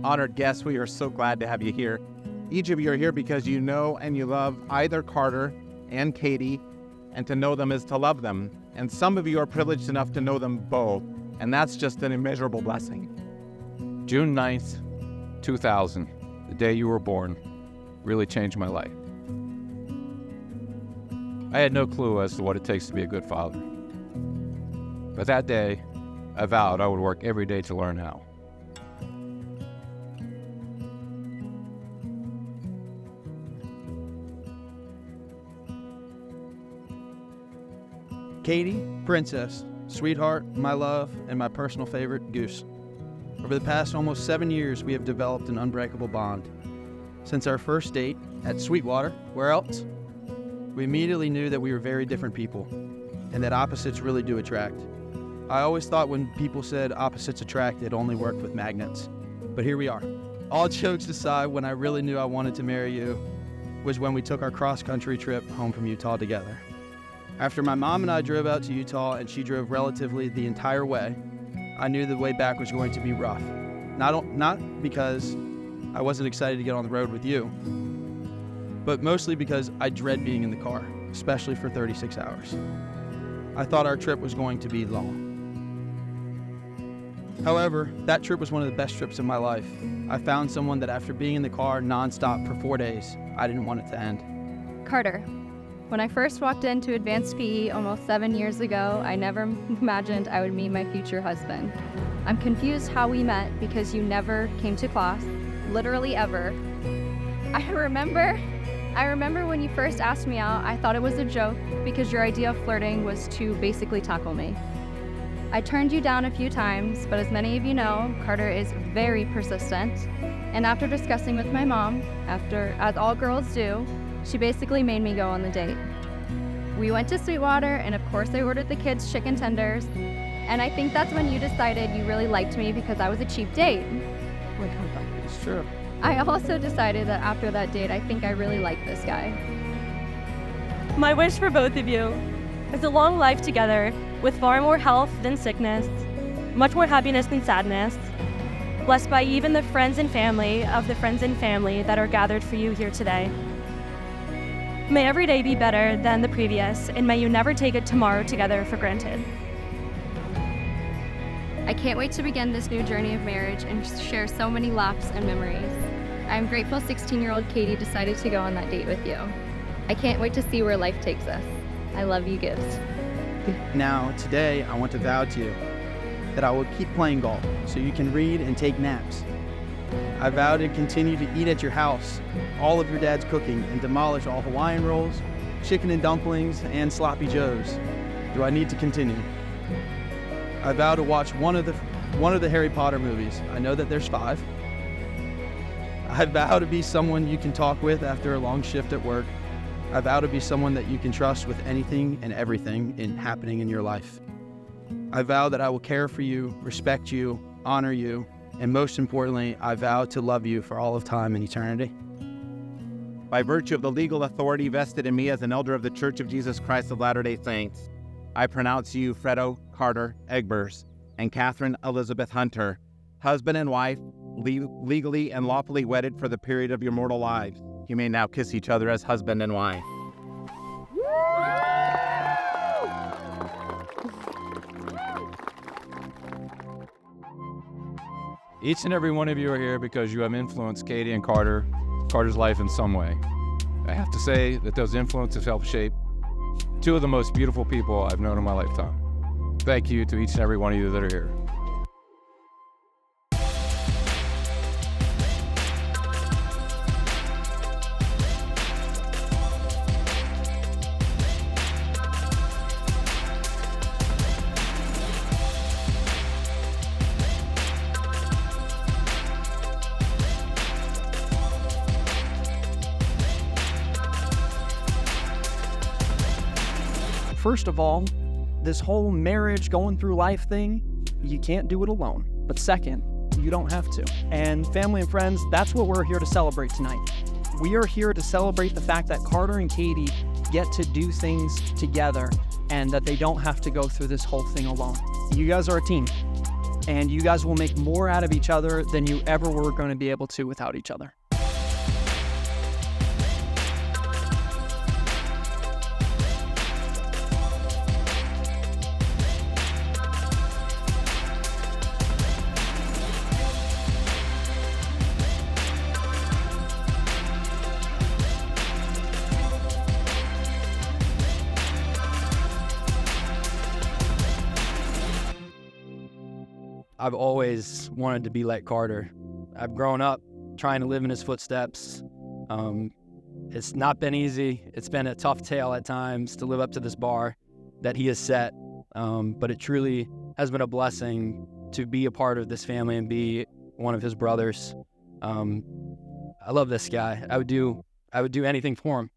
Honored guests, we are so glad to have you here. Each of you are here because you know and you love either Carter and Katie, and to know them is to love them. And some of you are privileged enough to know them both, and that's just an immeasurable blessing. June 9th, 2000, the day you were born, really changed my life. I had no clue as to what it takes to be a good father. But that day, I vowed I would work every day to learn how. Katie, princess, sweetheart, my love, and my personal favorite, Goose. Over the past almost 7 years, we have developed an unbreakable bond. Since our first date at Sweetwater, where else? We immediately knew that we were very different people, and that opposites really do attract. I always thought when people said opposites attract, it only worked with magnets. But here we are. All jokes aside, when I really knew I wanted to marry you was when we took our cross-country trip home from Utah together. After my mom and I drove out to Utah and she drove relatively the entire way, I knew the way back was going to be rough. Not because I wasn't excited to get on the road with you, but mostly because I dread being in the car, especially for 36 hours. I thought our trip was going to be long. However, that trip was one of the best trips of my life. I found someone that after being in the car nonstop for 4 days, I didn't want it to end. Carter, when I first walked into advanced PE almost 7 years ago, I never imagined I would meet my future husband. I'm confused how we met because you never came to class, literally ever. I remember when you first asked me out, I thought it was a joke because your idea of flirting was to basically tackle me. I turned you down a few times, but as many of you know, Carter is very persistent. And after discussing with my mom, as all girls do, she basically made me go on the date. We went to Sweetwater, and of course I ordered the kids chicken tenders. And I think that's when you decided you really liked me because I was a cheap date. It's true. I also decided that after that date, I think I really like this guy. My wish for both of you is a long life together with far more health than sickness, much more happiness than sadness, blessed by even the friends and family of the friends and family that are gathered for you here today. May every day be better than the previous, and may you never take a tomorrow together for granted. I can't wait to begin this new journey of marriage and share so many laughs and memories. I'm grateful 16-year-old Katie decided to go on that date with you. I can't wait to see where life takes us. I love you, Gibbs. Now, today, I want to vow to you that I will keep playing golf so you can read and take naps. I vow to continue to eat at your house, all of your dad's cooking, and demolish all Hawaiian rolls, chicken and dumplings, and sloppy joes. Do I need to continue? I vow to watch one of the Harry Potter movies. I know that there's 5. I vow to be someone you can talk with after a long shift at work. I vow to be someone that you can trust with anything and everything happening in your life. I vow that I will care for you, respect you, honor you, and most importantly, I vow to love you for all of time and eternity. By virtue of the legal authority vested in me as an elder of the Church of Jesus Christ of Latter-day Saints, I pronounce you Fredo Carter Egbers and Catherine Elizabeth Hunter, husband and wife, legally and lawfully wedded for the period of your mortal lives. You may now kiss each other as husband and wife. Each and every one of you are here because you have influenced Katie and Carter's life in some way. I have to say that those influences helped shape 2 of the most beautiful people I've known in my lifetime. Thank you to each and every one of you that are here. First of all, this whole marriage, going through life thing, you can't do it alone. But second, you don't have to. And family and friends, that's what we're here to celebrate tonight. We are here to celebrate the fact that Carter and Katie get to do things together and that they don't have to go through this whole thing alone. You guys are a team. and you guys will make more out of each other than you ever were going to be able to without each other. I've always wanted to be like Carter. I've grown up trying to live in his footsteps. It's not been easy. It's been a tough tale at times to live up to this bar that he has set, but it truly has been a blessing to be a part of this family and be one of his brothers. I love this guy. I would do anything for him.